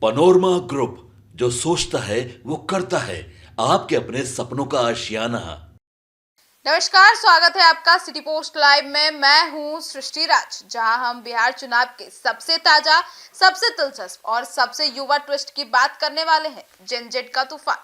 Panorama group, जो सोचता है वो करता है। आपके अपने सपनों का आशियाना। नमस्कार, स्वागत है आपका सिटी पोस्ट लाइव में। मैं हूं सृष्टि राज, जहां हम बिहार चुनाव के सबसे ताजा, सबसे दिलचस्प और सबसे युवा ट्विस्ट की बात करने वाले हैं, जेनजेड का तूफान।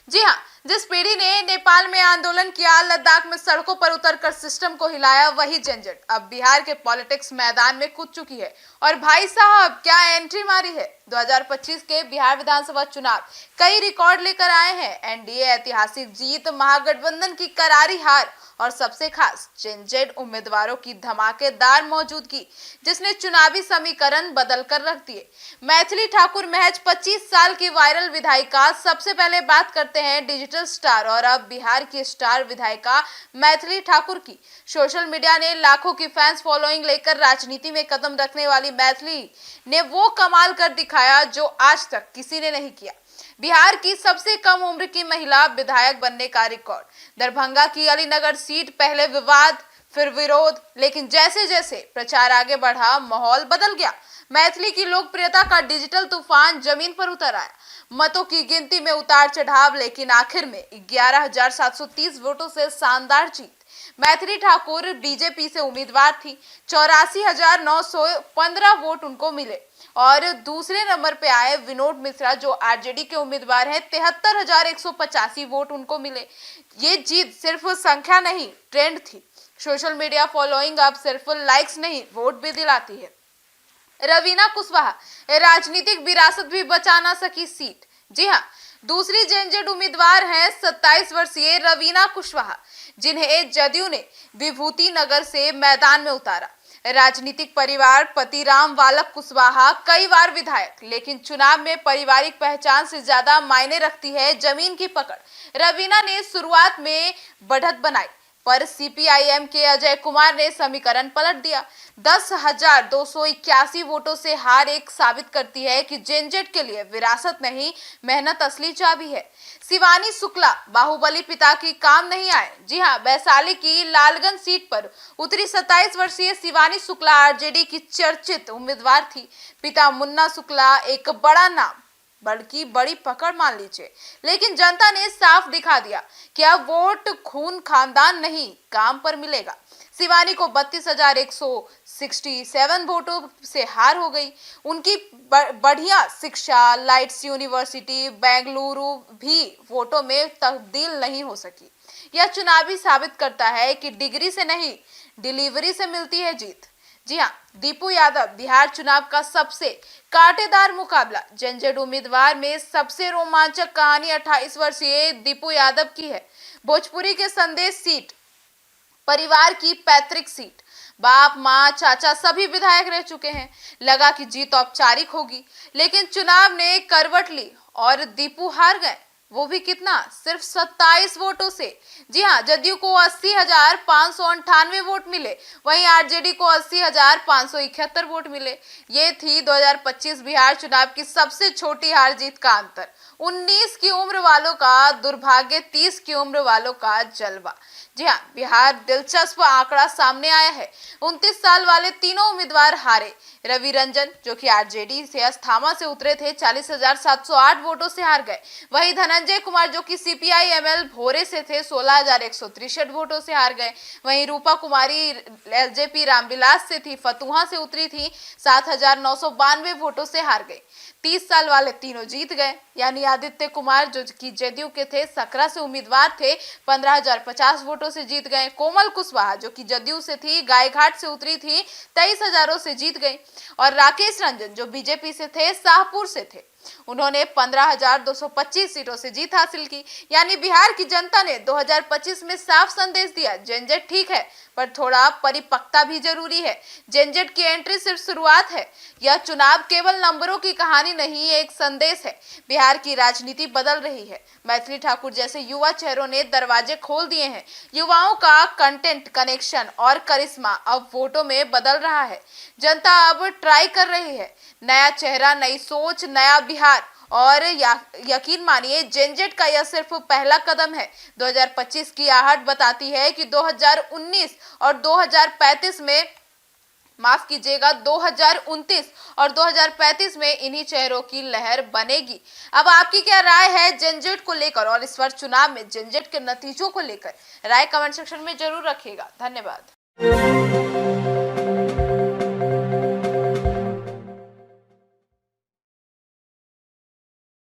जी हां, जिस पीढ़ी ने नेपाल में आंदोलन किया, लद्दाख में सड़कों पर उतरकर सिस्टम को हिलाया, वही जेनजेड अब बिहार के पॉलिटिक्स मैदान में कूद चुकी है। और भाई साहब, क्या एंट्री मारी है। 2025 के बिहार विधानसभा चुनाव कई रिकॉर्ड लेकर आए हैं। एनडीए ऐतिहासिक जीत, महागठबंधन की करारी हार और सबसे खास जेनजेड उम्मीदवारों की धमाकेदार मौजूदगी, जिसने चुनावी समीकरण बदल कर रख दिए। मैथिली ठाकुर महज 25 साल की वायरल विधायिका। सबसे पहले बात करते हैं डिजिटल स्टार और अब बिहार की स्टार विधायिका मैथिली ठाकुर की। सोशल मीडिया ने लाखों की फैंस फॉलोइंग लेकर राजनीति में कदम रखने वाली मैथिली ने वो कमाल कर दिखाया जो आज तक किसी ने नहीं किया। बिहार की सबसे कम उम्र की महिला विधायक बनने का रिकॉर्ड। दरभंगा की अलीनगर सीट, पहले विवाद फिर विरोध, लेकिन जैसे जैसे प्रचार आगे बढ़ा, माहौल बदल गया। मैथिली की लोकप्रियता का डिजिटल तूफान जमीन पर उतर आया। मतों की गिनती में उतार चढ़ाव, लेकिन आखिर में 11,730 वोटों से शानदार जीत। मैथिली ठाकुर बीजेपी से उम्मीदवार थी। 84,915 वोट उनको मिले। और दूसरे नंबर पे आए विनोद मिश्रा, जो आरजेडी के उम्मीदवार हैं। 73,185 वोट उनको मिले। ये जीत सिर्फ संख्या नहीं, ट्रेंड थी। सोशल मीडिया फॉलोइंग अब सिर्फ लाइक्स नहीं, वोट भी दिलाती है। रवीना कुशवाहा राजनीतिक विरासत भी बचा ना सकी सीट। जी हाँ, दूसरी जेनजेड उम्मीदवार हैं 27 वर्षीय रवीना कुशवाहा, जिन्हें जदयू ने विभूति नगर से मैदान में उतारा। राजनीतिक परिवार, पति राम बालक कुशवाहा कई बार विधायक, लेकिन चुनाव में पारिवारिक पहचान से ज्यादा मायने रखती है जमीन की पकड़। रवीना ने शुरुआत में बढ़त बनाई, पर सीपीआईएम के अजय कुमार ने समीकरण पलट दिया। 10,281 वोटों से हार एक साबित करती है कि जेनजेड के लिए विरासत नहीं, मेहनत असली चाबी है। शिवानी शुक्ला बाहुबली पिता की काम नहीं आए। जी हाँ, वैशाली की लालगंज सीट पर उतरी 27 वर्षीय शिवानी शुक्ला आरजेडी की चर्चित उम्मीदवार थी। पिता मुन्ना शुक्ला एक बड़ा नाम, बल्कि बड़ी पकड़ मान लीजिए, लेकिन जनता ने साफ दिखा दिया कि अब वोट खून खानदान नहीं, काम पर मिलेगा। शिवानी को 32,167 वोटों से हार हो गई। उनकी बढ़िया शिक्षा, लाइट्स यूनिवर्सिटी बेंगलुरु भी वोटों में तब्दील नहीं हो सकी। यह चुनावी साबित करता है कि डिग्री से नहीं, डिलीवरी से मिलती है जीत। जी हाँ, दीपू यादव बिहार चुनाव का सबसे कांटेदार मुकाबला। जेनजेड उम्मीदवार में सबसे रोमांचक कहानी 28 वर्षीय दीपू यादव की है। भोजपुरी के संदेश सीट, परिवार की पैतृक सीट। बाप, माँ, चाचा सभी विधायक रह चुके हैं। लगा कि जीत औपचारिक होगी, लेकिन चुनाव ने करवट ली और दीपू हार गए। वो भी कितना, सिर्फ 27 वोटों से। जी हाँ, जदयू को 80,598 वोट मिले, वहीं आरजेडी को 80,571 वोट मिले। ये थी 2025 बिहार चुनाव की सबसे छोटी हार जीत का अंतर। 19 की उम्र वालों का दुर्भाग्य, 30 की उम्र वालों का जलवा। जी हाँ, बिहार दिलचस्प आंकड़ा सामने आया है। 29 साल वाले तीनों उम्मीदवार हारे। रवि रंजन, जो कि आरजेडी से अस्थामा से उतरे थे, 40,708 वोटों से हार गए। वहीं धनंजय कुमार, जो कि सीपीआई एमएल भोरे से थे, 16,163 वोटों से हार गए। वहीं रूपा कुमारी एलजेपी रामविलास से थी, फतुहा से उतरी थी, 7,992 वोटों से हार गई। 30 साल वाले तीनों जीत गए, यानी आदित्य कुमार, जो कि जदयू के थे, सकरा से उम्मीदवार थे, 15,050 वोटों से जीत गए। कोमल कुशवाहा, जो कि जदयू से थी, गायघाट से उतरी थी, 23,000 से जीत गई। और राकेश रंजन, जो बीजेपी से थे, शाहपुर से थे, उन्होंने 15,225 सीटों से जीत हासिल की। यानी बिहार की जनता ने 2025 में साफ संदेश दिया, जेनजेड ठीक है, पर थोड़ा परिपक्वता भी जरूरी है। जेनजेड की एंट्री सिर्फ शुरुआत है। यह चुनाव केवल नंबरों की कहानी नहीं, एक संदेश है। बिहार की राजनीति बदल रही है। मैथिली ठाकुर जैसे युवा चेहरों ने दरवाजे खोल दिए हैं। युवाओं का कंटेंट, कनेक्शन और करिश्मा अब वोटों में बदल रहा है। जनता अब ट्राई कर रही है। नया चेहरा, नई सोच, नया बिहार। और यकीन मानिए, जेनजेड का यह सिर्फ पहला कदम है। 2025 की आहट बताती है कि 2019 और 2035 में माफ कीजिएगा 2029 और 2035 में इन्हीं चेहरों की लहर बनेगी। अब आपकी क्या राय है जनजेट को लेकर और इस बार चुनाव में जनजेट के नतीजों को लेकर? राय कमेंट सेक्शन में जरूर रखिएगा। धन्यवाद।